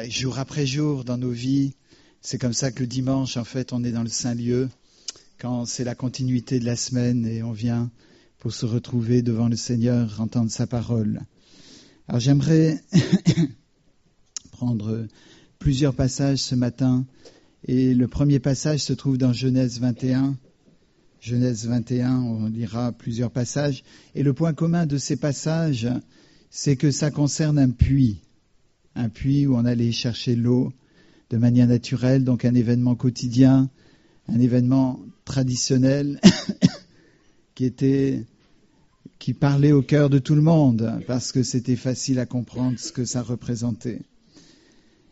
Jour après jour dans nos vies. C'est comme ça que le dimanche, en fait, on est dans le Saint-Lieu, quand c'est la continuité de la semaine et on vient pour se retrouver devant le Seigneur, entendre sa parole. Alors j'aimerais prendre plusieurs passages ce matin, et le premier passage se trouve dans Genèse 21. Genèse 21, on lira plusieurs passages, et le point commun de ces passages, c'est que ça concerne un puits où on allait chercher l'eau de manière naturelle, donc un événement quotidien, un événement traditionnel qui parlait au cœur de tout le monde, parce que c'était facile à comprendre ce que ça représentait.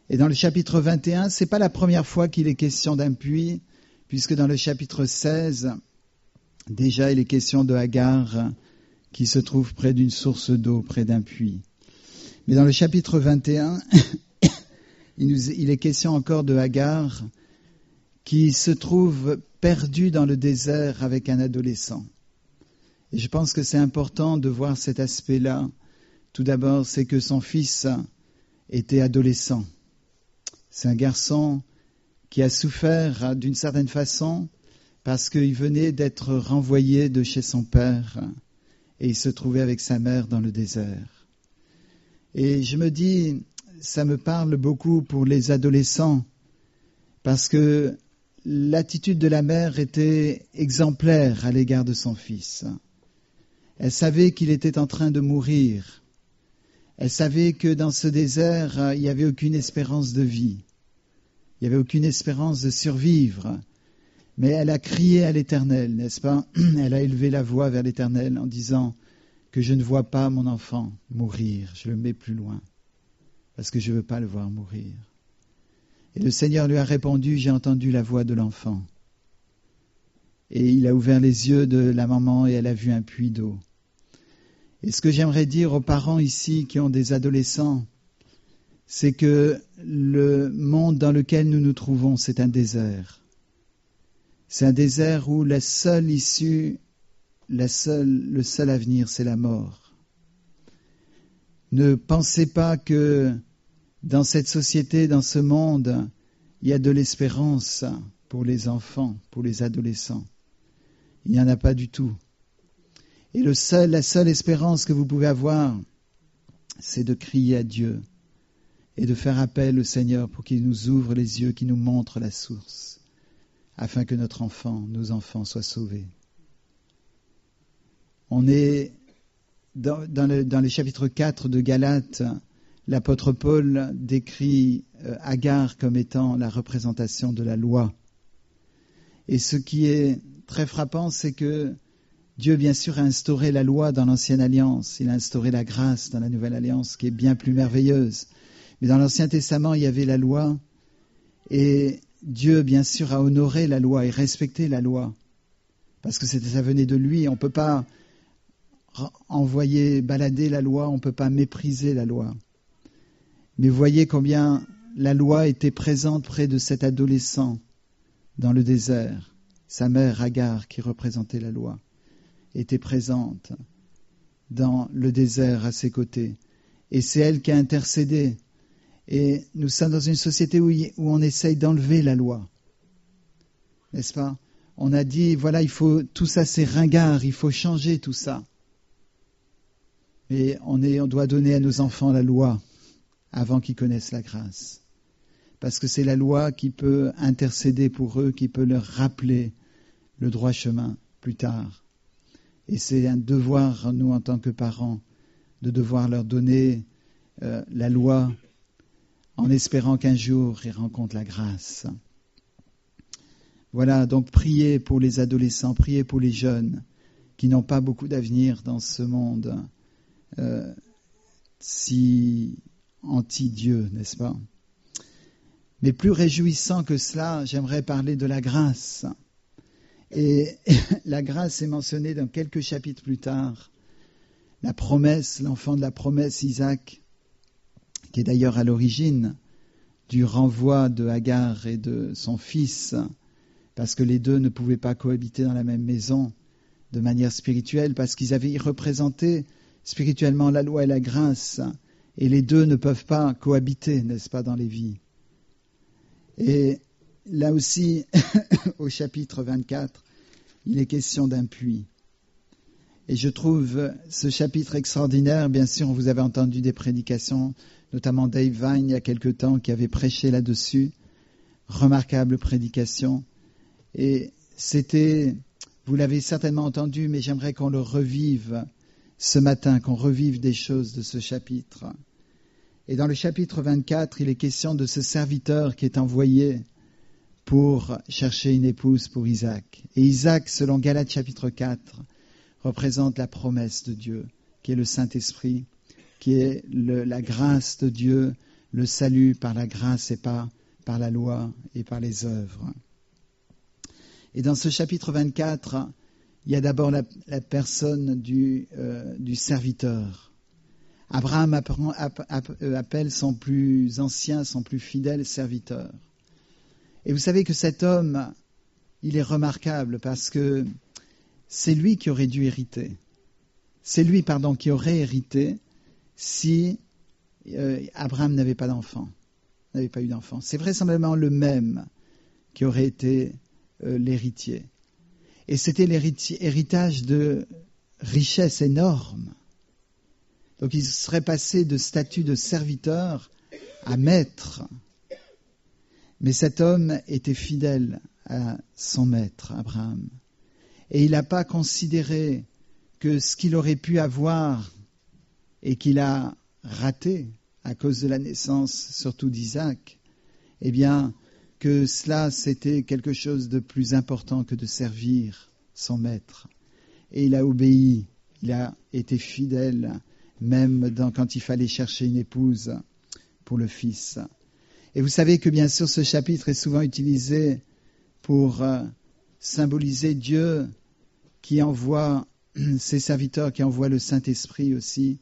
Et dans le chapitre 21, c'est pas la première fois qu'il est question d'un puits, puisque dans le chapitre 16, déjà il est question de Agar, qui se trouve près d'une source d'eau, près d'un puits. Mais dans le chapitre 21, il est question encore de Agar, qui se trouve perdue dans le désert avec un adolescent. Et je pense que c'est important de voir cet aspect-là. Tout d'abord, c'est que son fils était adolescent. C'est un garçon qui a souffert d'une certaine façon parce qu'il venait d'être renvoyé de chez son père et il se trouvait avec sa mère dans le désert. Et je me dis, ça me parle beaucoup pour les adolescents, parce que l'attitude de la mère était exemplaire à l'égard de son fils. Elle savait qu'il était en train de mourir. Elle savait que dans ce désert, il n'y avait aucune espérance de vie. Il n'y avait aucune espérance de survivre. Mais elle a crié à l'Éternel, n'est-ce pas ? Elle a élevé la voix vers l'Éternel en disant que je ne vois pas mon enfant mourir, je le mets plus loin, parce que je ne veux pas le voir mourir. Et le Seigneur lui a répondu, j'ai entendu la voix de l'enfant. Et il a ouvert les yeux de la maman et elle a vu un puits d'eau. Et ce que j'aimerais dire aux parents ici qui ont des adolescents, c'est que le monde dans lequel nous nous trouvons, c'est un désert. C'est un désert où la seule issue, le seul avenir, c'est la mort. Ne pensez pas que dans cette société, dans ce monde, il y a de l'espérance pour les enfants, pour les adolescents. Il n'y en a pas du tout. Et la seule espérance que vous pouvez avoir, c'est de crier à Dieu et de faire appel au Seigneur pour qu'il nous ouvre les yeux, qu'il nous montre la source, afin que nos enfants soient sauvés. On est dans le chapitre 4 de Galates, l'apôtre Paul décrit Agar comme étant la représentation de la loi. Et ce qui est très frappant, c'est que Dieu, bien sûr, a instauré la loi dans l'Ancienne Alliance. Il a instauré la grâce dans la Nouvelle Alliance, qui est bien plus merveilleuse. Mais dans l'Ancien Testament, il y avait la loi. Et Dieu, bien sûr, a honoré la loi et respecté la loi. Parce que ça venait de lui. On ne peut pas balader la loi, on ne peut pas mépriser la loi. Mais voyez combien la loi était présente près de cet adolescent dans le désert. Sa mère Agar, qui représentait la loi, était présente dans le désert à ses côtés. Et c'est elle qui a intercédé. Et nous sommes dans une société où on essaye d'enlever la loi. N'est-ce pas ? On a dit, voilà, tout ça c'est ringard, il faut changer tout ça. Et on doit donner à nos enfants la loi avant qu'ils connaissent la grâce. Parce que c'est la loi qui peut intercéder pour eux, qui peut leur rappeler le droit chemin plus tard. Et c'est un devoir, nous en tant que parents, de devoir leur donner la loi en espérant qu'un jour ils rencontrent la grâce. Voilà, donc priez pour les adolescents, priez pour les jeunes qui n'ont pas beaucoup d'avenir dans ce monde si anti-Dieu, n'est-ce pas ? Mais plus réjouissant que cela, j'aimerais parler de la grâce. Et la grâce est mentionnée dans quelques chapitres plus tard. La promesse, l'enfant de la promesse, Isaac, qui est d'ailleurs à l'origine du renvoi de Agar et de son fils, parce que les deux ne pouvaient pas cohabiter dans la même maison de manière spirituelle, parce qu'ils représentaient spirituellement la loi et la grâce. Et les deux ne peuvent pas cohabiter, n'est-ce pas, dans les vies. Et là aussi, au chapitre 24, il est question d'un puits. Et je trouve ce chapitre extraordinaire. Bien sûr, vous avez entendu des prédications, notamment Dave Vine, il y a quelque temps, qui avait prêché là-dessus. Remarquable prédication. Et c'était, vous l'avez certainement entendu, mais j'aimerais qu'on le revive ce matin, qu'on revive des choses de ce chapitre. Et dans le chapitre 24, il est question de ce serviteur qui est envoyé pour chercher une épouse pour Isaac. Et Isaac, selon Galates chapitre 4, représente la promesse de Dieu, qui est le Saint-Esprit, qui est la grâce de Dieu, le salut par la grâce et pas par la loi et par les œuvres. Et dans ce chapitre 24, il y a d'abord la personne du serviteur. Abraham appelle son plus ancien, son plus fidèle serviteur. Et vous savez que cet homme, il est remarquable parce que c'est lui qui aurait dû hériter. C'est lui, qui aurait hérité si Abraham n'avait pas d'enfant, n'avait pas eu d'enfant. C'est vraisemblablement le même qui aurait été l'héritier. Et c'était l'héritage de richesse énorme. Donc il serait passé de statut de serviteur à maître. Mais cet homme était fidèle à son maître, Abraham. Et il n'a pas considéré que ce qu'il aurait pu avoir et qu'il a raté à cause de la naissance, surtout d'Isaac, eh bien, que cela, c'était quelque chose de plus important que de servir son maître. Et il a obéi, il a été fidèle, même quand il fallait chercher une épouse pour le fils. Et vous savez que bien sûr ce chapitre est souvent utilisé pour symboliser Dieu qui envoie ses serviteurs, qui envoie le Saint-Esprit aussi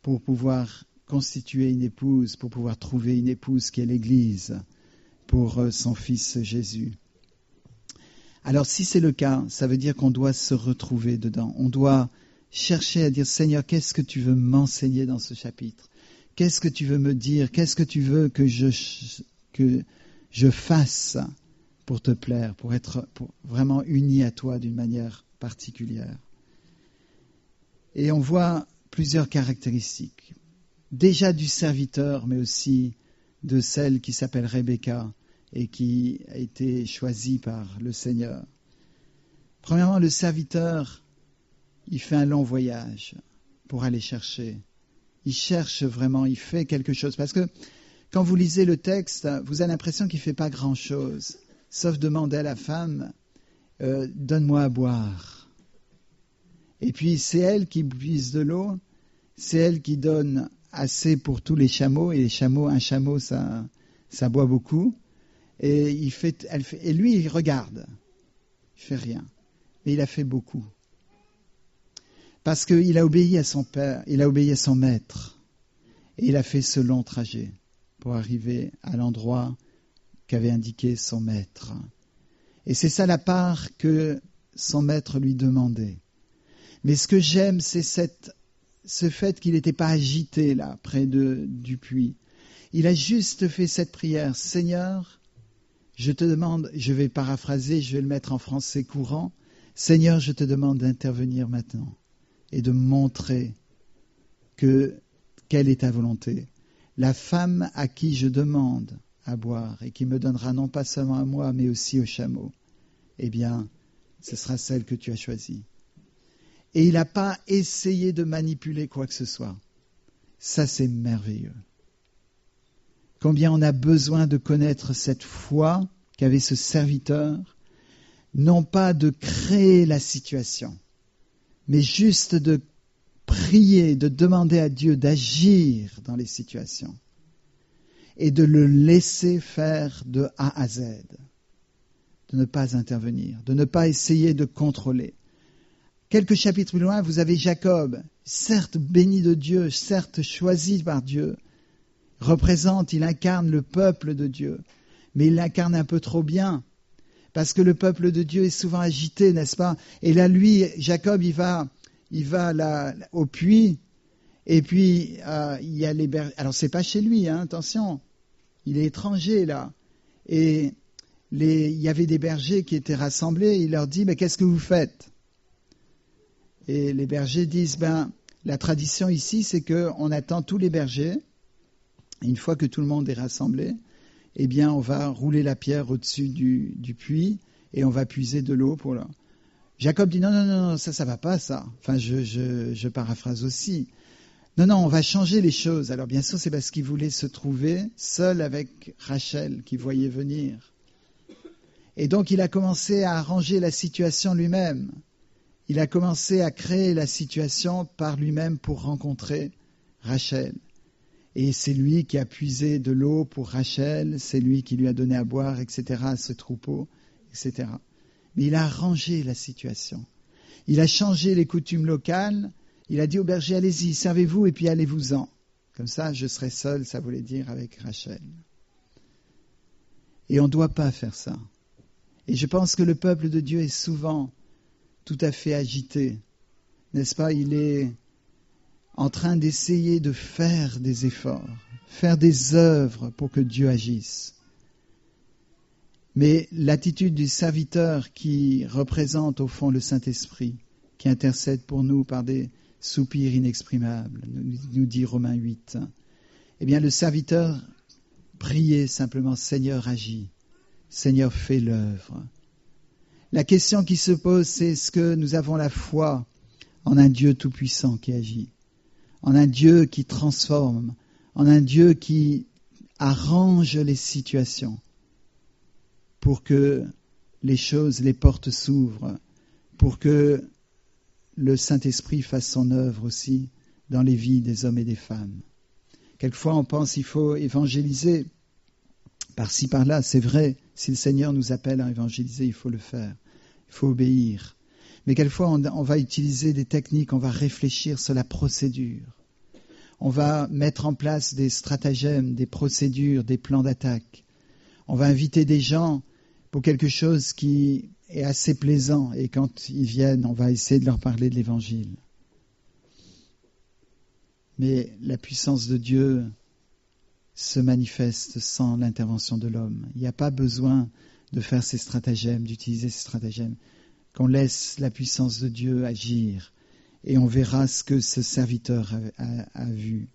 pour pouvoir constituer une épouse, pour pouvoir trouver une épouse qui est l'Église pour son Fils Jésus. Alors si c'est le cas, ça veut dire qu'on doit se retrouver dedans. On doit chercher à dire, Seigneur, qu'est-ce que tu veux m'enseigner dans ce chapitre ? Qu'est-ce que tu veux me dire ? Qu'est-ce que tu veux que je fasse pour te plaire, pour être vraiment uni à toi d'une manière particulière ? Et on voit plusieurs caractéristiques. Déjà du serviteur, mais aussi de celle qui s'appelle Rebecca et qui a été choisie par le Seigneur. Premièrement, le serviteur, il fait un long voyage pour aller chercher. Il cherche vraiment, il fait quelque chose. Parce que quand vous lisez le texte, vous avez l'impression qu'il ne fait pas grand-chose, sauf demander à la femme, donne-moi à boire. Et puis c'est elle qui puise de l'eau, c'est elle qui donne assez pour tous les chameaux, et les chameaux, un chameau, ça boit beaucoup. Et et lui, il regarde, il fait rien, mais il a fait beaucoup. Parce qu'il a obéi à son père, il a obéi à son maître, et il a fait ce long trajet pour arriver à l'endroit qu'avait indiqué son maître. Et c'est ça la part que son maître lui demandait. Mais ce que j'aime, c'est ce fait qu'il n'était pas agité là, près du puits. Il a juste fait cette prière. Seigneur, je te demande, je vais paraphraser, je vais le mettre en français courant. Seigneur, je te demande d'intervenir maintenant et de me montrer quelle est ta volonté. La femme à qui je demande à boire et qui me donnera non pas seulement à moi, mais aussi au chameau, eh bien, ce sera celle que tu as choisie. Et il n'a pas essayé de manipuler quoi que ce soit. Ça, c'est merveilleux. Combien on a besoin de connaître cette foi qu'avait ce serviteur, non pas de créer la situation, mais juste de prier, de demander à Dieu d'agir dans les situations et de le laisser faire de A à Z, de ne pas intervenir, de ne pas essayer de contrôler. Quelques chapitres plus loin, vous avez Jacob, certes béni de Dieu, certes choisi par Dieu, il incarne le peuple de Dieu, mais il l'incarne un peu trop bien, parce que le peuple de Dieu est souvent agité, n'est-ce pas ? Et là, lui, Jacob, il va là, au puits, Et puis, il y a les bergers. Alors, c'est pas chez lui, hein, attention. Il est étranger, là. Et il y avait des bergers qui étaient rassemblés. Il leur dit, mais qu'est-ce que vous faites? Et les bergers disent, la tradition ici, c'est qu'on attend tous les bergers. Et une fois que tout le monde est rassemblé, eh bien, on va rouler la pierre au-dessus du puits et on va puiser de l'eau pour leur... Jacob dit, non, ça va pas, ça. Enfin, je paraphrase aussi. Non, on va changer les choses. Alors, bien sûr, c'est parce qu'il voulait se trouver seul avec Rachel, qui voyait venir. Et donc, il a commencé à arranger la situation lui-même. Il a commencé à créer la situation par lui-même pour rencontrer Rachel. Et c'est lui qui a puisé de l'eau pour Rachel, c'est lui qui lui a donné à boire, etc., à ce troupeau, etc. Mais il a arrangé la situation. Il a changé les coutumes locales. Il a dit au berger, allez-y, servez-vous et puis allez-vous-en. Comme ça, je serai seul, ça voulait dire avec Rachel. Et on ne doit pas faire ça. Et je pense que le peuple de Dieu est souvent tout à fait agité. N'est-ce pas? Il est en train d'essayer de faire des efforts, faire des œuvres pour que Dieu agisse. Mais l'attitude du serviteur qui représente au fond le Saint-Esprit, qui intercède pour nous par des soupirs inexprimables, nous dit Romains 8, eh bien le serviteur priait simplement, Seigneur agis, Seigneur fais l'œuvre. La question qui se pose, c'est est-ce que nous avons la foi en un Dieu tout-puissant qui agit, en un Dieu qui transforme, en un Dieu qui arrange les situations pour que les choses, les portes s'ouvrent, pour que le Saint-Esprit fasse son œuvre aussi dans les vies des hommes et des femmes. Quelquefois, on pense qu'il faut évangéliser par-ci, par-là. C'est vrai, si le Seigneur nous appelle à évangéliser, il faut le faire. Il faut obéir. Mais quelquefois, on va utiliser des techniques, on va réfléchir sur la procédure. On va mettre en place des stratagèmes, des procédures, des plans d'attaque. On va inviter des gens pour quelque chose qui est assez plaisant. Et quand ils viennent, on va essayer de leur parler de l'Évangile. Mais la puissance de Dieu se manifeste sans l'intervention de l'homme. Il n'y a pas besoin de faire ces stratagèmes, d'utiliser ces stratagèmes. Qu'on laisse la puissance de Dieu agir et on verra ce que ce serviteur a vu.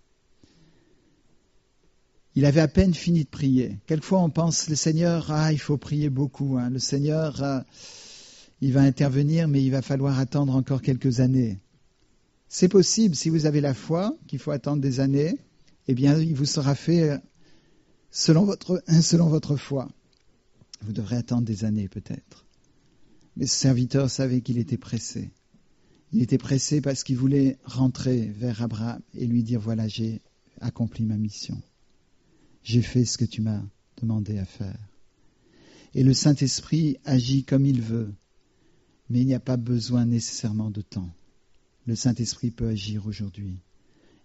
Il avait à peine fini de prier. Quelquefois on pense, le Seigneur, il faut prier beaucoup. Le Seigneur, il va intervenir, mais il va falloir attendre encore quelques années. C'est possible, si vous avez la foi, qu'il faut attendre des années, eh bien, il vous sera fait selon votre foi. Vous devrez attendre des années peut-être. Mais ce serviteur savait qu'il était pressé. Il était pressé parce qu'il voulait rentrer vers Abraham et lui dire, voilà, j'ai accompli ma mission. J'ai fait ce que tu m'as demandé à faire. Et le Saint-Esprit agit comme il veut, mais il n'y a pas besoin nécessairement de temps. Le Saint-Esprit peut agir aujourd'hui.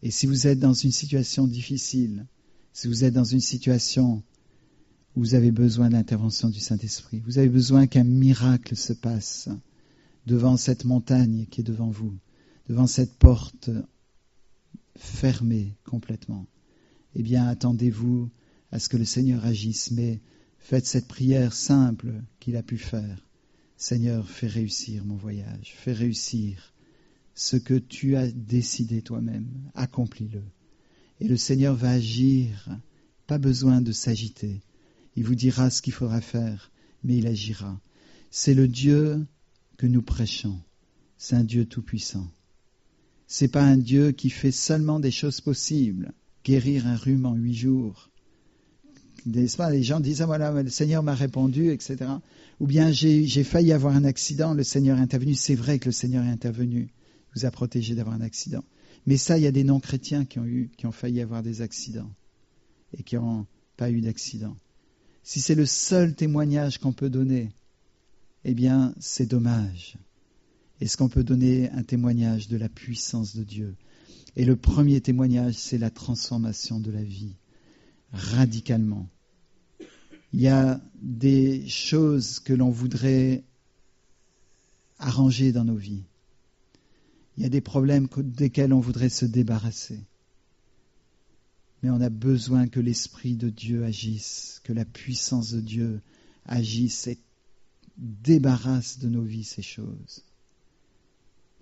Et si vous êtes dans une situation difficile, si vous êtes dans une situation où vous avez besoin de l'intervention du Saint-Esprit, vous avez besoin qu'un miracle se passe devant cette montagne qui est devant vous, devant cette porte fermée complètement, eh bien attendez-vous à ce que le Seigneur agisse, mais faites cette prière simple qu'il a pu faire. Seigneur, fais réussir mon voyage, fais réussir ce que tu as décidé toi-même, accomplis-le. Et le Seigneur va agir, pas besoin de s'agiter. Il vous dira ce qu'il faudra faire, mais il agira. C'est le Dieu que nous prêchons. C'est un Dieu tout-puissant. C'est pas un Dieu qui fait seulement des choses possibles, guérir un rhume en 8 jours. N'est-ce pas? Les gens disent, voilà, le Seigneur m'a répondu, etc. Ou bien j'ai failli avoir un accident, le Seigneur est intervenu. C'est vrai que le Seigneur est intervenu, vous a protégé d'avoir un accident. Mais ça, il y a des non-chrétiens qui ont failli avoir des accidents et qui n'ont pas eu d'accident. Si c'est le seul témoignage qu'on peut donner, eh bien, c'est dommage. Est-ce qu'on peut donner un témoignage de la puissance de Dieu? Et le premier témoignage, c'est la transformation de la vie, radicalement. Il y a des choses que l'on voudrait arranger dans nos vies. Il y a des problèmes desquels on voudrait se débarrasser. Mais on a besoin que l'Esprit de Dieu agisse, que la puissance de Dieu agisse et débarrasse de nos vies ces choses.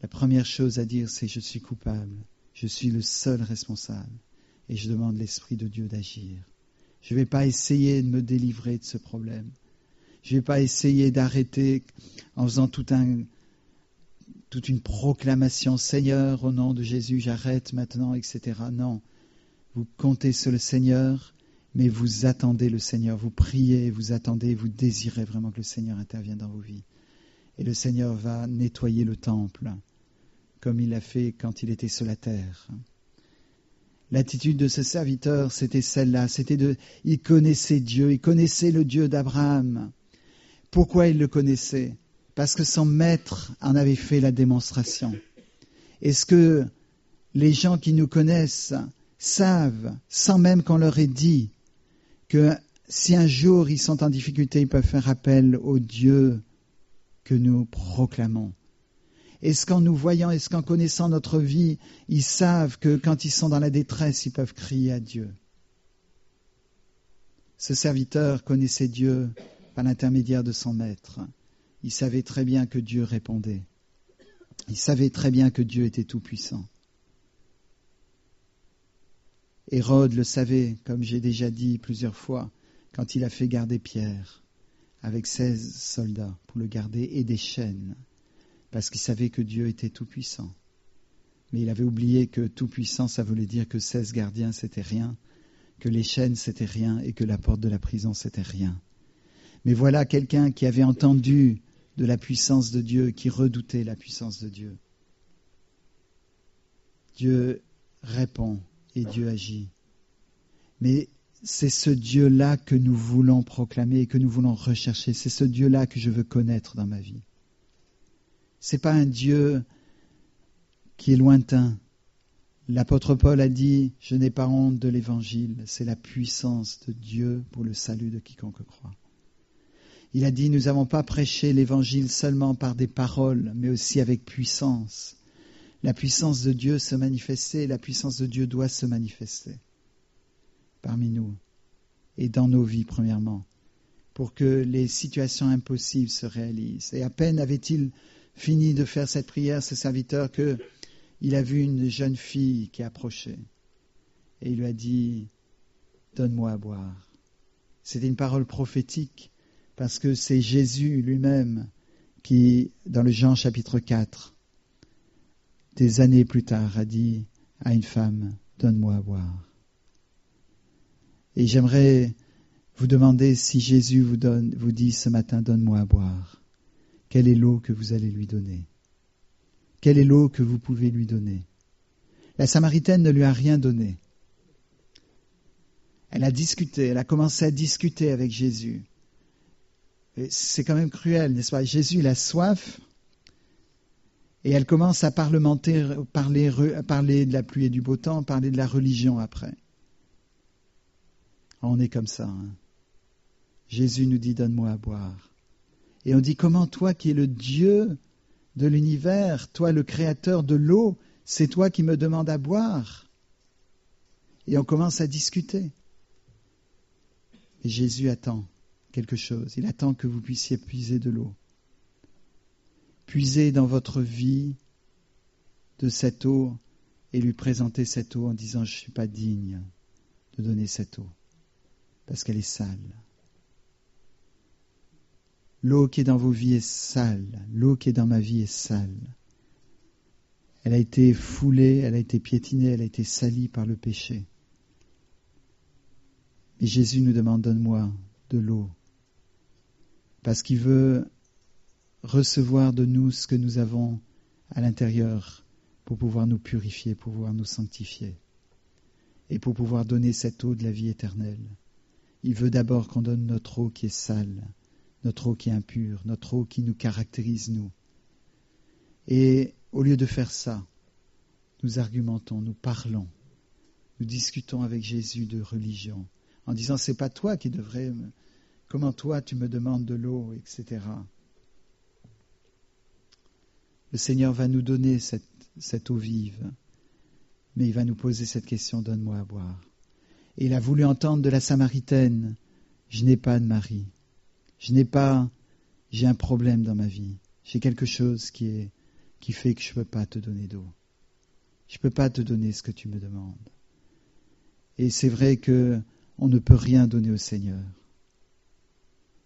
La première chose à dire, c'est « je suis coupable, je suis le seul responsable et je demande l'Esprit de Dieu d'agir ». Je ne vais pas essayer de me délivrer de ce problème. Je ne vais pas essayer d'arrêter en faisant toute une proclamation « Seigneur, au nom de Jésus, j'arrête maintenant, etc. » Non, vous comptez sur le Seigneur, mais vous attendez le Seigneur. Vous priez, vous attendez, vous désirez vraiment que le Seigneur intervienne dans vos vies. Et le Seigneur va nettoyer le temple, comme il l'a fait quand il était sur la terre. L'attitude de ce serviteur, c'était celle-là. Il connaissait Dieu, il connaissait le Dieu d'Abraham. Pourquoi il le connaissait ? Parce que son maître en avait fait la démonstration. Est-ce que les gens qui nous connaissent savent, sans même qu'on leur ait dit, que si un jour ils sont en difficulté, ils peuvent faire appel au Dieu que nous proclamons? Est-ce qu'en nous voyant, est-ce qu'en connaissant notre vie, ils savent que quand ils sont dans la détresse, ils peuvent crier à Dieu? Ce serviteur connaissait Dieu par l'intermédiaire de son maître. Il savait très bien que Dieu répondait. Il savait très bien que Dieu était tout-puissant. Hérode le savait, comme j'ai déjà dit plusieurs fois, quand il a fait garder Pierre avec 16 soldats pour le garder et des chaînes, parce qu'il savait que Dieu était tout-puissant. Mais il avait oublié que tout-puissant, ça voulait dire que 16 gardiens, c'était rien, que les chaînes, c'était rien, et que la porte de la prison, c'était rien. Mais voilà quelqu'un qui avait entendu de la puissance de Dieu, qui redoutait la puissance de Dieu. Dieu répond et Dieu agit. Mais c'est ce Dieu-là que nous voulons proclamer et que nous voulons rechercher. C'est ce Dieu-là que je veux connaître dans ma vie. Ce n'est pas un Dieu qui est lointain. L'apôtre Paul a dit « Je n'ai pas honte de l'Évangile, c'est la puissance de Dieu pour le salut de quiconque croit. » Il a dit « Nous n'avons pas prêché l'Évangile seulement par des paroles, mais aussi avec puissance. » La puissance de Dieu se manifestait, la puissance de Dieu doit se manifester parmi nous et dans nos vies premièrement, pour que les situations impossibles se réalisent. Et à peine avait-il fini de faire cette prière, ce serviteur, qu'il a vu une jeune fille qui approchait. Et il lui a dit « Donne-moi à boire ». C'était une parole prophétique, parce que c'est Jésus lui-même qui, dans le Jean chapitre 4, des années plus tard, a dit à une femme « Donne-moi à boire ». Et j'aimerais vous demander si Jésus vous dit ce matin « Donne-moi à boire ». Quelle est l'eau que vous allez lui donner? Quelle est l'eau que vous pouvez lui donner? La Samaritaine ne lui a rien donné. Elle a discuté, elle a commencé à discuter avec Jésus. Et c'est quand même cruel, n'est-ce pas? Jésus, il a soif et elle commence à parler de la pluie et du beau temps, parler de la religion après. On est comme ça. Hein? Jésus nous dit « Donne-moi à boire ». Et on dit « Comment toi qui es le Dieu de l'univers, toi le créateur de l'eau, c'est toi qui me demandes à boire ?» Et on commence à discuter. Et Jésus attend quelque chose. Il attend que vous puissiez puiser de l'eau. Puiser dans votre vie de cette eau et lui présenter cette eau en disant « Je ne suis pas digne de donner cette eau parce qu'elle est sale ». L'eau qui est dans vos vies est sale. L'eau qui est dans ma vie est sale. Elle a été foulée, elle a été piétinée, elle a été salie par le péché. Et Jésus nous demande « Donne-moi de l'eau ». Parce qu'il veut recevoir de nous ce que nous avons à l'intérieur pour pouvoir nous purifier, pour pouvoir nous sanctifier et pour pouvoir donner cette eau de la vie éternelle. Il veut d'abord qu'on donne notre eau qui est sale, notre eau qui est impure, notre eau qui nous caractérise, nous. Et au lieu de faire ça, nous argumentons, nous parlons, nous discutons avec Jésus de religion, en disant « c'est pas toi qui devrais... Comment toi tu me demandes de l'eau, etc. » Le Seigneur va nous donner cette eau vive, mais il va nous poser cette question, donne-moi à boire. Et il a voulu entendre de la Samaritaine, je n'ai pas de mari, j'ai un problème dans ma vie, j'ai quelque chose qui fait que je ne peux pas te donner d'eau. Je ne peux pas te donner ce que tu me demandes. Et c'est vrai qu'on ne peut rien donner au Seigneur.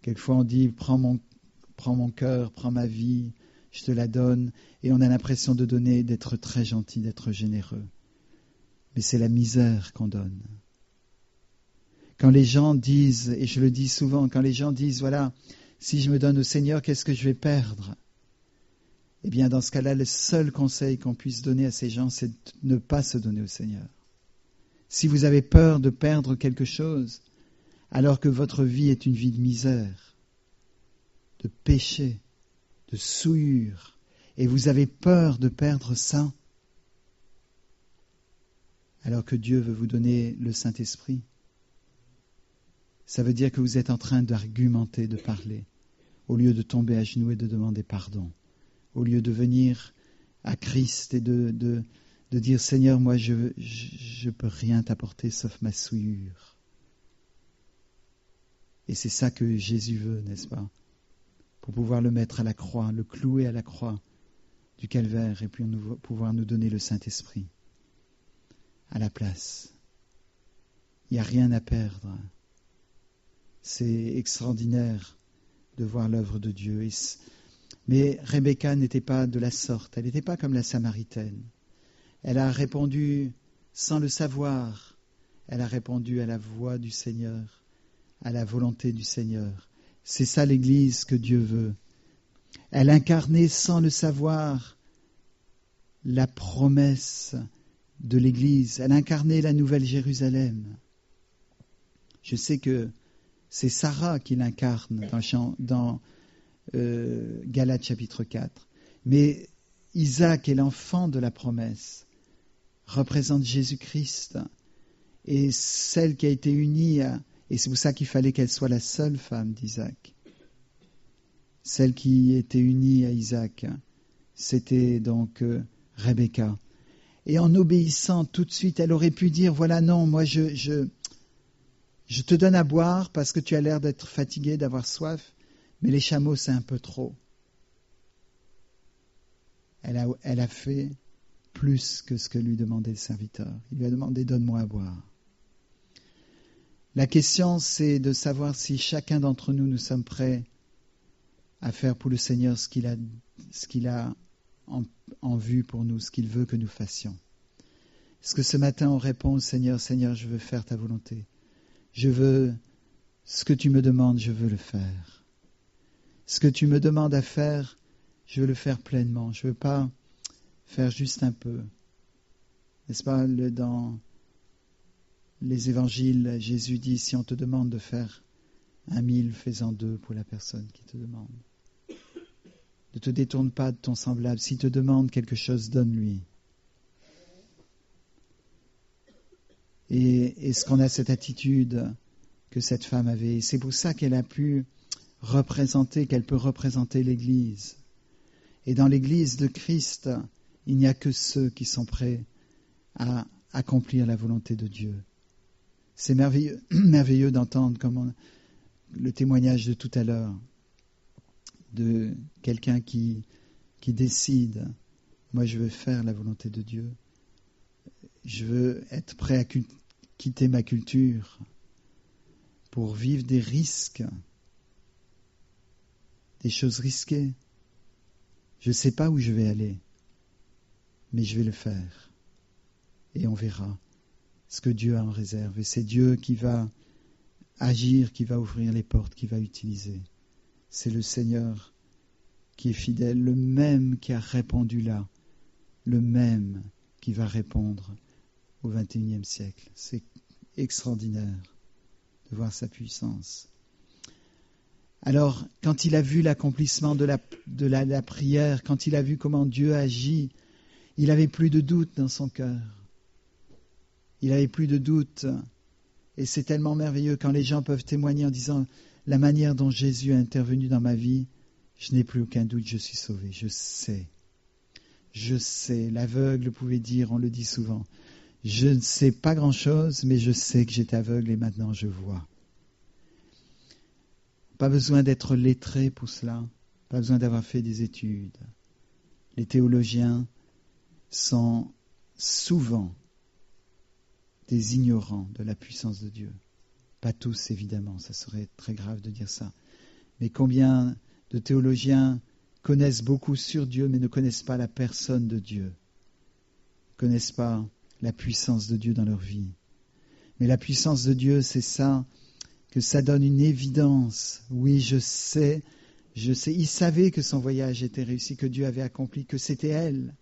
Quelquefois on dit, prends mon cœur, prends ma vie, je te la donne, et on a l'impression de donner, d'être très gentil, d'être généreux. Mais c'est la misère qu'on donne. Quand les gens disent, et je le dis souvent, quand les gens disent, voilà, si je me donne au Seigneur, qu'est-ce que je vais perdre ? Eh bien, dans ce cas-là, le seul conseil qu'on puisse donner à ces gens, c'est de ne pas se donner au Seigneur. Si vous avez peur de perdre quelque chose, alors que votre vie est une vie de misère, de péché, de souillure, et vous avez peur de perdre ça, alors que Dieu veut vous donner le Saint-Esprit, ça veut dire que vous êtes en train d'argumenter, de parler, au lieu de tomber à genoux et de demander pardon, au lieu de venir à Christ et de dire « Seigneur, moi je peux rien t'apporter sauf ma souillure ». Et c'est ça que Jésus veut, n'est-ce pas ? Pour pouvoir le mettre à la croix, le clouer à la croix du calvaire et puis pouvoir nous donner le Saint-Esprit à la place. Il n'y a rien à perdre. C'est extraordinaire de voir l'œuvre de Dieu. Mais Rebecca n'était pas de la sorte, elle n'était pas comme la Samaritaine. Elle a répondu sans le savoir, elle a répondu à la voix du Seigneur, à la volonté du Seigneur. C'est ça l'Église que Dieu veut. Elle incarnait sans le savoir la promesse de l'Église. Elle incarnait la Nouvelle Jérusalem. Je sais que c'est Sarah qui l'incarne dans Galates chapitre 4. Mais Isaac est l'enfant de la promesse, représente Jésus-Christ et celle qui a été unie et c'est pour ça qu'il fallait qu'elle soit la seule femme d'Isaac. Celle qui était unie à Isaac, c'était donc Rebecca. Et en obéissant tout de suite, elle aurait pu dire, voilà, non, moi je te donne à boire parce que tu as l'air d'être fatigué, d'avoir soif, mais les chameaux, c'est un peu trop. Elle a fait plus que ce que lui demandait le serviteur. Il lui a demandé, donne-moi à boire. La question, c'est de savoir si chacun d'entre nous, nous sommes prêts à faire pour le Seigneur ce qu'il a en vue pour nous, ce qu'il veut que nous fassions. Est-ce que ce matin, on répond au Seigneur, Seigneur, je veux faire ta volonté. Je veux ce que tu me demandes, je veux le faire. Ce que tu me demandes à faire, je veux le faire pleinement. Je ne veux pas faire juste un peu. N'est-ce pas, dans les évangiles, Jésus dit, si on te demande de faire 1000, fais-en 2 pour la personne qui te demande. Ne te détourne pas de ton semblable. S'il te demande quelque chose, donne-lui. Et est-ce qu'on a cette attitude que cette femme avait? C'est pour ça qu'elle a pu représenter, qu'elle peut représenter l'Église. Et dans l'Église de Christ, il n'y a que ceux qui sont prêts à accomplir la volonté de Dieu. C'est merveilleux d'entendre comme le témoignage de tout à l'heure, de quelqu'un qui décide, moi je veux faire la volonté de Dieu, je veux être prêt à quitter ma culture pour vivre des risques, des choses risquées. Je ne sais pas où je vais aller, mais je vais le faire. Et on verra ce que Dieu a en réserve. Et c'est Dieu qui va agir, qui va ouvrir les portes, qui va utiliser. C'est le Seigneur qui est fidèle, le même qui a répondu là, le même qui va répondre au XXIe siècle. C'est extraordinaire de voir sa puissance. Alors, quand il a vu l'accomplissement de la prière, quand il a vu comment Dieu agit, il n'avait plus de doute dans son cœur. Il n'avait plus de doute. Et c'est tellement merveilleux quand les gens peuvent témoigner en disant « La manière dont Jésus a intervenu dans ma vie, je n'ai plus aucun doute, je suis sauvé, je sais. Je sais, l'aveugle pouvait dire, on le dit souvent, je ne sais pas grand-chose, mais je sais que j'étais aveugle et maintenant je vois. Pas besoin d'être lettré pour cela, pas besoin d'avoir fait des études. Les théologiens sont souvent des ignorants de la puissance de Dieu. Pas tous, évidemment, ça serait très grave de dire ça. Mais combien de théologiens connaissent beaucoup sur Dieu, mais ne connaissent pas la personne de Dieu, ne connaissent pas la puissance de Dieu dans leur vie. Mais la puissance de Dieu, c'est ça, que ça donne une évidence. Oui, je sais. Il savait que son voyage était réussi, que Dieu avait accompli, que c'était elle.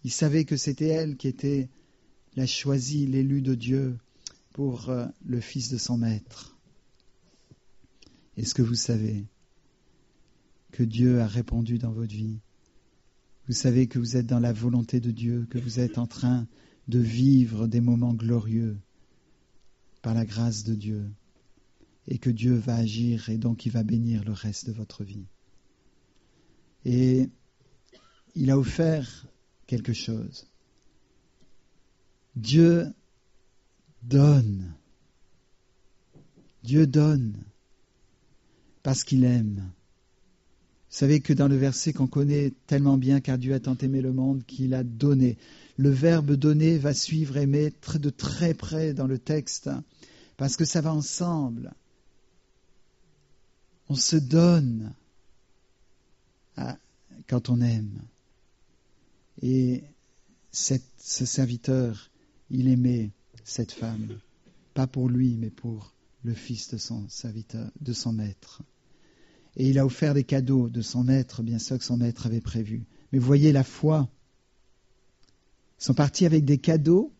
Il savait que c'était elle qui était la choisie, l'élue de Dieu pour le fils de son maître. Est-ce que vous savez que Dieu a répondu dans votre vie? Vous savez que vous êtes dans la volonté de Dieu, que vous êtes en train de vivre des moments glorieux par la grâce de Dieu et que Dieu va agir et donc il va bénir le reste de votre vie. Et il a offert quelque chose. Dieu donne. Dieu donne parce qu'il aime. Vous savez que dans le verset qu'on connaît tellement bien, car Dieu a tant aimé le monde qu'il a donné. Le verbe donner va suivre aimer de très près dans le texte, parce que ça va ensemble. On se donne quand on aime. Et ce serviteur, il aimait cette femme, pas pour lui, mais pour le fils de son serviteur, de son maître. Et il a offert des cadeaux de son maître, bien sûr que son maître avait prévu. Mais vous voyez la foi. Ils sont partis avec des cadeaux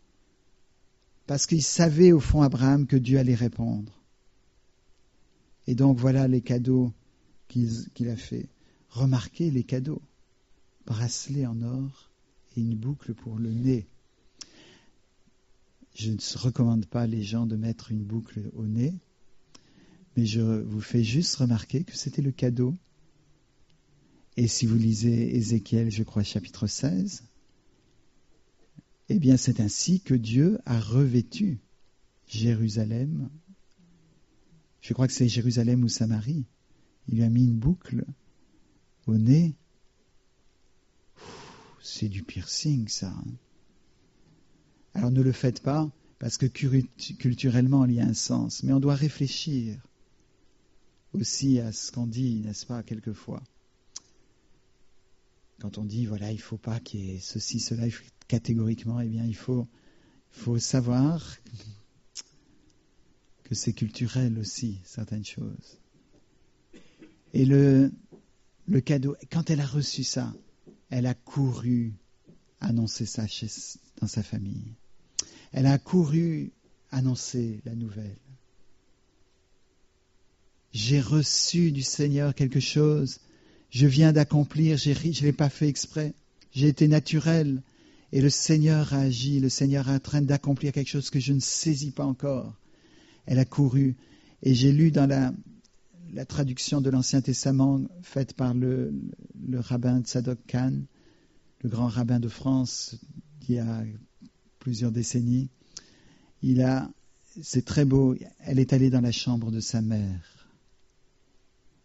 parce qu'ils savaient au fond, Abraham, que Dieu allait répondre. Et donc voilà les cadeaux qu'il a fait. Remarquez les cadeaux. Bracelet en or et une boucle pour le nez. Je ne recommande pas les gens de mettre une boucle au nez. Mais je vous fais juste remarquer que c'était le cadeau. Et si vous lisez Ézéchiel, je crois, chapitre 16, eh bien c'est ainsi que Dieu a revêtu Jérusalem. Je crois que c'est Jérusalem ou Samarie. Il lui a mis une boucle au nez. C'est du piercing, ça. Alors ne le faites pas, parce que culturellement, il y a un sens. Mais on doit réfléchir aussi à ce qu'on dit, n'est-ce pas, quelquefois. Quand on dit, voilà, il ne faut pas qu'il y ait ceci, cela, catégoriquement, eh bien, il faut savoir que c'est culturel aussi, certaines choses. Et le cadeau, quand elle a reçu ça, elle a couru annoncer ça dans sa famille. Elle a couru annoncer la nouvelle. J'ai reçu du Seigneur quelque chose, je viens d'accomplir, je ne l'ai pas fait exprès, j'ai été naturel, et le Seigneur a agi, le Seigneur est en train d'accomplir quelque chose que je ne saisis pas encore. Elle a couru, et j'ai lu dans la traduction de l'Ancien Testament faite par le rabbin Tzadok Khan, le grand rabbin de France d'il y a plusieurs décennies, c'est très beau, elle est allée dans la chambre de sa mère.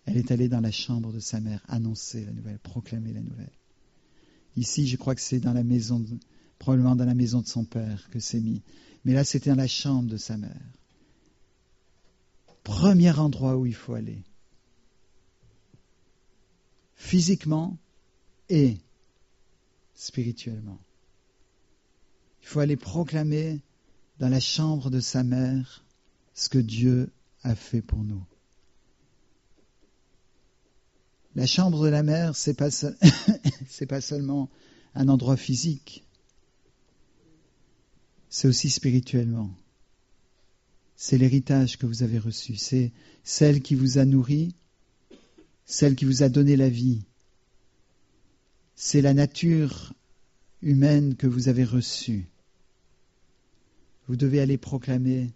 Elle est allée dans la chambre de sa mère annoncer la nouvelle, proclamer la nouvelle. Ici, je crois que c'est dans la maison, probablement dans la maison de son père que c'est mis. Mais là, c'était dans la chambre de sa mère. Premier endroit où il faut aller. Physiquement et spirituellement. Il faut aller proclamer dans la chambre de sa mère ce que Dieu a fait pour nous. La chambre de la mère, c'est pas seulement un endroit physique, c'est aussi spirituellement. C'est l'héritage que vous avez reçu, c'est celle qui vous a nourri, celle qui vous a donné la vie. C'est la nature humaine que vous avez reçue. Vous devez aller proclamer,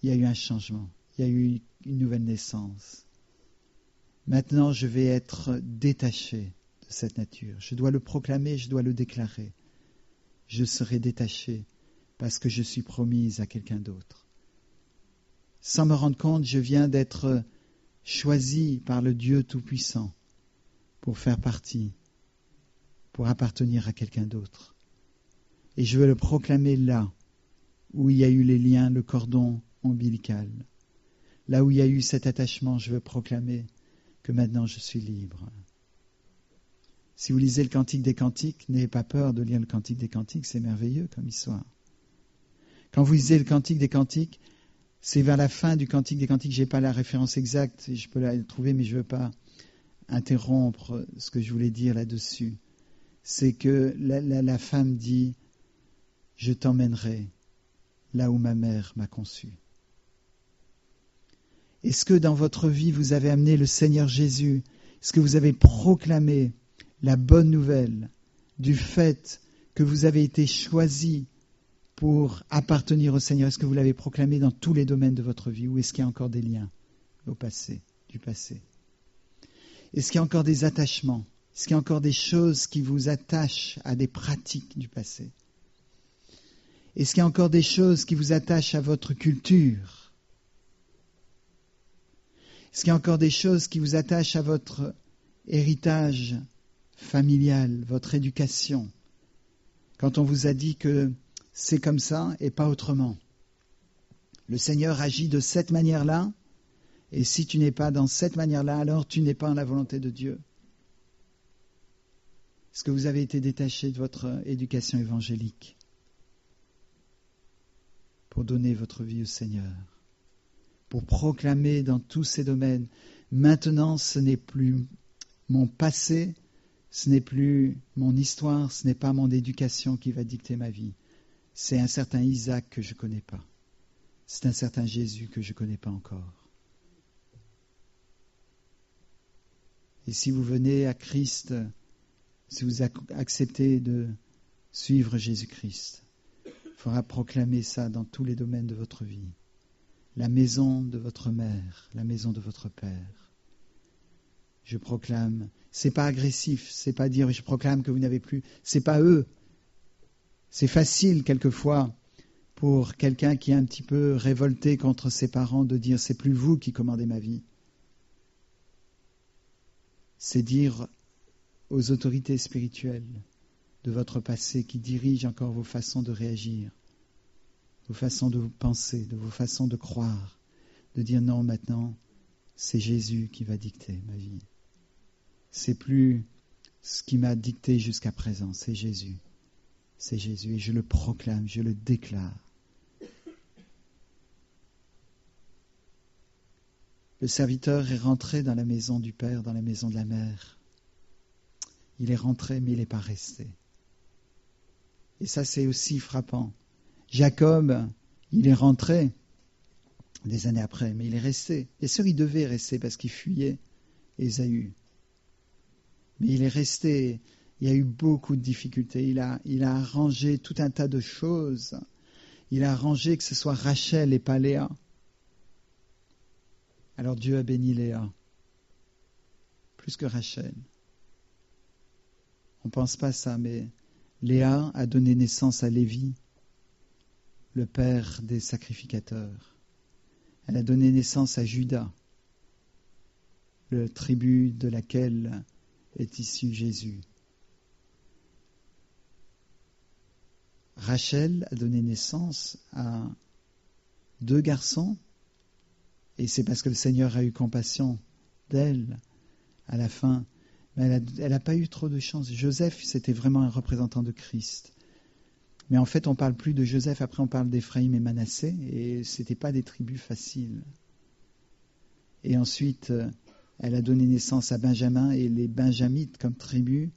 il y a eu un changement, il y a eu une nouvelle naissance. Maintenant, je vais être détaché de cette nature. Je dois le proclamer, je dois le déclarer. Je serai détaché parce que je suis promise à quelqu'un d'autre. Sans me rendre compte, je viens d'être choisi par le Dieu Tout-Puissant pour faire partie, pour appartenir à quelqu'un d'autre. Et je veux le proclamer là où il y a eu les liens, le cordon ombilical. Là où il y a eu cet attachement, je veux proclamer que maintenant je suis libre. Si vous lisez le Cantique des Cantiques, n'ayez pas peur de lire le Cantique des Cantiques, c'est merveilleux comme histoire. Quand vous lisez le Cantique des Cantiques, c'est vers la fin du Cantique des Cantiques, je n'ai pas la référence exacte, je peux la trouver, mais je ne veux pas interrompre ce que je voulais dire là-dessus. C'est que la femme dit « Je t'emmènerai là où ma mère m'a conçu ». Est-ce que dans votre vie, vous avez amené le Seigneur Jésus? Est-ce que vous avez proclamé la bonne nouvelle du fait que vous avez été choisi pour appartenir au Seigneur? Est-ce que vous l'avez proclamé dans tous les domaines de votre vie? Ou est-ce qu'il y a encore des liens au passé, du passé? Est-ce qu'il y a encore des attachements? Est-ce qu'il y a encore des choses qui vous attachent à des pratiques du passé? Est-ce qu'il y a encore des choses qui vous attachent à votre culture? Est-ce qu'il y a encore des choses qui vous attachent à votre héritage familial, votre éducation? Quand on vous a dit que c'est comme ça et pas autrement. Le Seigneur agit de cette manière-là, et si tu n'es pas dans cette manière-là, alors tu n'es pas en la volonté de Dieu. Est-ce que vous avez été détaché de votre éducation évangélique pour donner votre vie au Seigneur, pour proclamer dans tous ces domaines? Maintenant, ce n'est plus mon passé, ce n'est plus mon histoire, ce n'est pas mon éducation qui va dicter ma vie. C'est un certain Isaac que je ne connais pas. C'est un certain Jésus que je ne connais pas encore. Et si vous venez à Christ, si vous acceptez de suivre Jésus-Christ, il faudra proclamer ça dans tous les domaines de votre vie. La maison de votre mère, la maison de votre père. Je proclame. C'est pas agressif, c'est pas dire je proclame que vous n'avez plus. C'est pas eux. C'est facile quelquefois pour quelqu'un qui est un petit peu révolté contre ses parents de dire c'est plus vous qui commandez ma vie. C'est dire aux autorités spirituelles de votre passé qui dirigent encore vos façons de réagir, vos façons de penser, de vos façons de croire, de dire non, maintenant, c'est Jésus qui va dicter ma vie. C'est plus ce qui m'a dicté jusqu'à présent, c'est Jésus. C'est Jésus et je le proclame, je le déclare. Le serviteur est rentré dans la maison du Père, dans la maison de la Mère. Il est rentré, mais il n'est pas resté. Et ça, c'est aussi frappant. Jacob, il est rentré des années après, mais il est resté. Bien sûr, il devait rester parce qu'il fuyait Ésaü. Mais il est resté. Il y a eu beaucoup de difficultés. Il a arrangé tout un tas de choses. Il a arrangé que ce soit Rachel et pas Léa. Alors Dieu a béni Léa, plus que Rachel. On ne pense pas ça, mais Léa a donné naissance à Lévi, le père des sacrificateurs. Elle a donné naissance à Judas, le tribu de laquelle est issu Jésus. Rachel a donné naissance à 2 garçons, et c'est parce que le Seigneur a eu compassion d'elle à la fin. Mais elle n'a pas eu trop de chance. Joseph, c'était vraiment un représentant de Christ. Mais en fait, on ne parle plus de Joseph, après on parle d'Éphraïm et Manassé, et ce n'était pas des tribus faciles. Et ensuite, elle a donné naissance à Benjamin, et les Benjamites, comme tribu,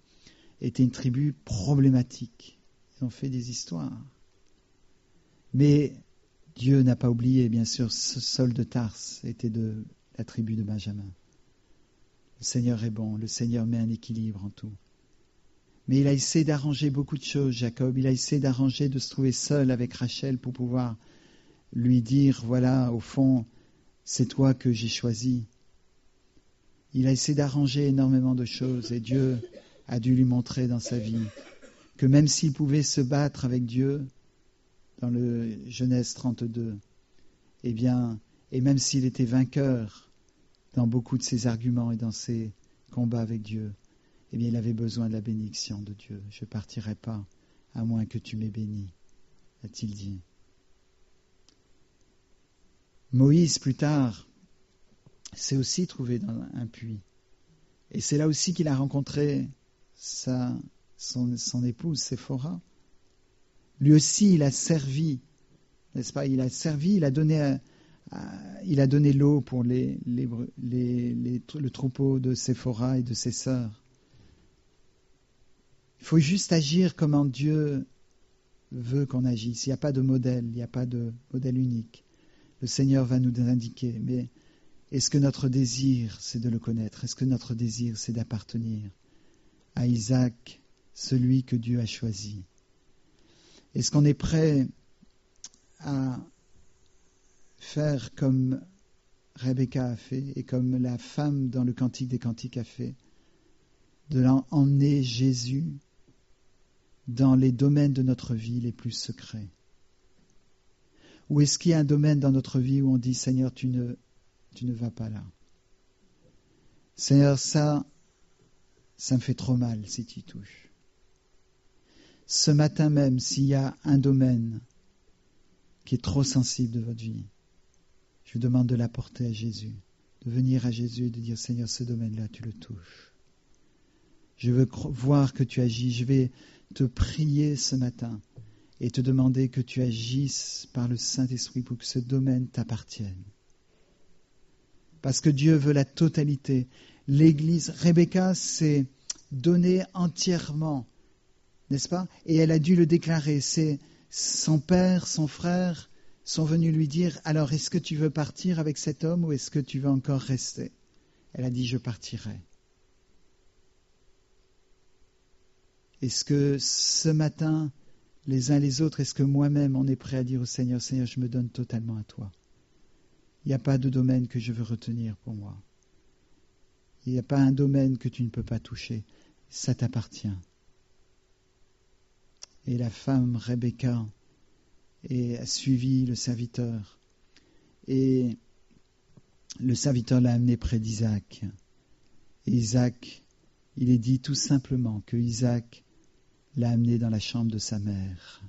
étaient une tribu problématique. Ils ont fait des histoires. Mais Dieu n'a pas oublié, bien sûr, Saul de Tarse était de la tribu de Benjamin. Le Seigneur est bon, le Seigneur met un équilibre en tout. Mais il a essayé d'arranger beaucoup de choses, Jacob. Il a essayé d'arranger de se trouver seul avec Rachel pour pouvoir lui dire, voilà, au fond, c'est toi que j'ai choisi. Il a essayé d'arranger énormément de choses et Dieu a dû lui montrer dans sa vie que même s'il pouvait se battre avec Dieu, dans le Genèse 32, eh bien, et même s'il était vainqueur dans beaucoup de ses arguments et dans ses combats avec Dieu, eh bien, il avait besoin de la bénédiction de Dieu. Je ne partirai pas, à moins que tu m'aies béni, a-t-il dit. Moïse, plus tard, s'est aussi trouvé dans un puits. Et c'est là aussi qu'il a rencontré son épouse, Séphora. Lui aussi, il a servi, n'est-ce pas? Il a servi, il a donné l'eau pour le troupeau de Séphora et de ses sœurs. Il faut juste agir comme Dieu veut qu'on agisse. Il n'y a pas de modèle, il n'y a pas de modèle unique. Le Seigneur va nous indiquer, mais est-ce que notre désir, c'est de le connaître? Est-ce que notre désir, c'est d'appartenir à Isaac, celui que Dieu a choisi? Est-ce qu'on est prêt à faire comme Rebecca a fait et comme la femme dans le Cantique des Cantiques a fait, de emmener Jésus dans les domaines de notre vie les plus secrets? Ou est-ce qu'il y a un domaine dans notre vie où on dit « Seigneur, tu ne vas pas là. Seigneur, ça me fait trop mal si tu y touches. » Ce matin même, s'il y a un domaine qui est trop sensible de votre vie, je vous demande de l'apporter à Jésus, de venir à Jésus et de dire « Seigneur, ce domaine-là, tu le touches. Je veux voir que tu agis. Je vais te prier ce matin et te demander que tu agisses par le Saint-Esprit pour que ce domaine t'appartienne. » Parce que Dieu veut la totalité. L'Église, Rebecca s'est donnée entièrement, n'est-ce pas? Et elle a dû le déclarer. C'est son père, son frère sont venus lui dire « Alors, est-ce que tu veux partir avec cet homme ou est-ce que tu veux encore rester ?» Elle a dit « Je partirai. » Est-ce que ce matin, les uns les autres, est-ce que moi-même, on est prêt à dire au Seigneur « Seigneur, je me donne totalement à toi. Il n'y a pas de domaine que je veux retenir pour moi. Il n'y a pas un domaine que tu ne peux pas toucher. Ça t'appartient. » Et la femme Rebecca a suivi le serviteur. Et le serviteur l'a amené près d'Isaac. Et Isaac, il est dit tout simplement que Isaac l'a amené dans la chambre de sa mère.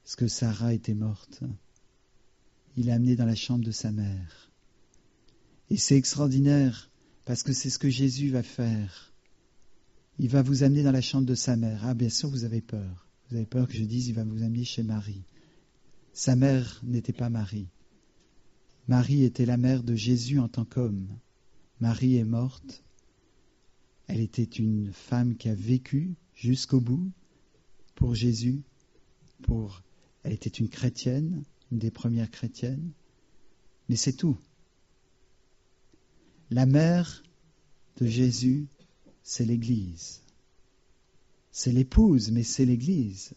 Parce que Sarah était morte. Il l'a amené dans la chambre de sa mère. Et c'est extraordinaire, parce que c'est ce que Jésus va faire. Il va vous amener dans la chambre de sa mère. Ah, bien sûr, vous avez peur. Vous avez peur que je dise, il va vous amener chez Marie. Sa mère n'était pas Marie. Marie était la mère de Jésus en tant qu'homme. Marie est morte. Elle était une femme qui a vécu jusqu'au bout pour Jésus. Elle était une chrétienne, une des premières chrétiennes. Mais c'est tout. La mère de Jésus, c'est l'Église. C'est l'épouse, mais c'est l'Église.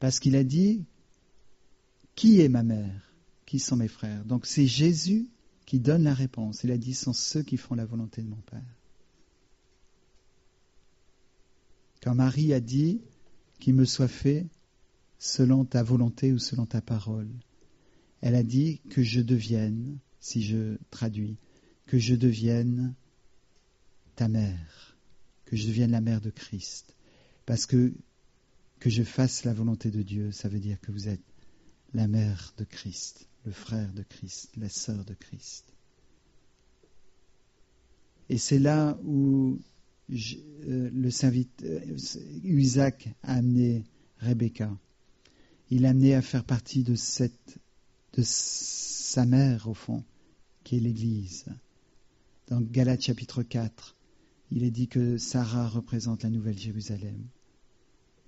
Parce qu'il a dit, qui est ma mère? Qui sont mes frères? Donc c'est Jésus qui donne la réponse. Il a dit, ce sont ceux qui font la volonté de mon Père. Quand Marie a dit, qu'il me soit fait selon ta volonté ou selon ta parole, elle a dit que je devienne, si je traduis, que je devienne ta mère, que je devienne la mère de Christ. Parce que je fasse la volonté de Dieu, ça veut dire que vous êtes la mère de Christ, le frère de Christ, la sœur de Christ. Et c'est là où Isaac a amené Rebecca. Il l'a amené à faire partie de sa mère, au fond, qui est l'Église. Dans Galates chapitre 4, il est dit que Sarah représente la nouvelle Jérusalem.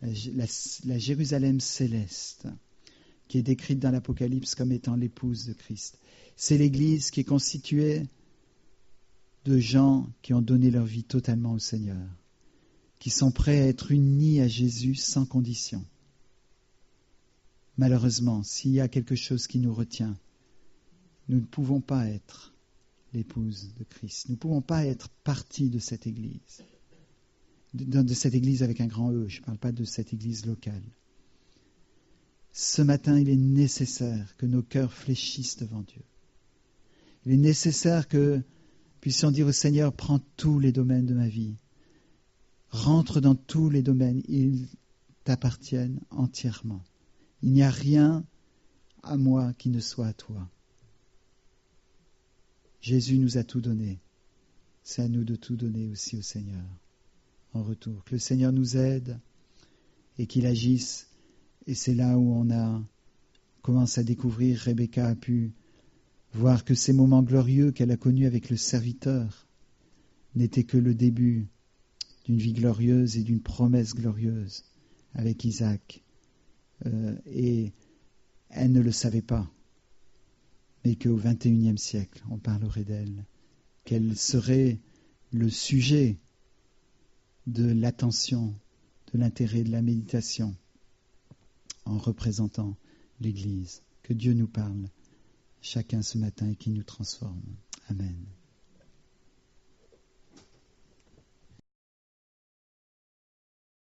La Jérusalem céleste, qui est décrite dans l'Apocalypse comme étant l'épouse de Christ. C'est l'Église qui est constituée de gens qui ont donné leur vie totalement au Seigneur, qui sont prêts à être unis à Jésus sans condition. Malheureusement, s'il y a quelque chose qui nous retient, nous ne pouvons pas être l'épouse de Christ. Nous ne pouvons pas être partie de cette Église. de cette église avec un grand E, je ne parle pas de cette église locale. Ce matin, il est nécessaire que nos cœurs fléchissent devant Dieu. Il est nécessaire que puissions dire au Seigneur, prends tous les domaines de ma vie. Rentre dans tous les domaines, ils t'appartiennent entièrement. Il n'y a rien à moi qui ne soit à toi. Jésus nous a tout donné. C'est à nous de tout donner aussi au Seigneur en retour. Que le Seigneur nous aide et qu'il agisse. Et c'est là où on commence à découvrir, Rebecca a pu voir que ces moments glorieux qu'elle a connus avec le serviteur n'étaient que le début d'une vie glorieuse et d'une promesse glorieuse avec Isaac. Et elle ne le savait pas, mais qu'au XXIe siècle, on parlerait d'elle, qu'elle serait le sujet de l'attention, de l'intérêt, de la méditation, en représentant l'Église. Que Dieu nous parle chacun ce matin et qu'il nous transforme. Amen.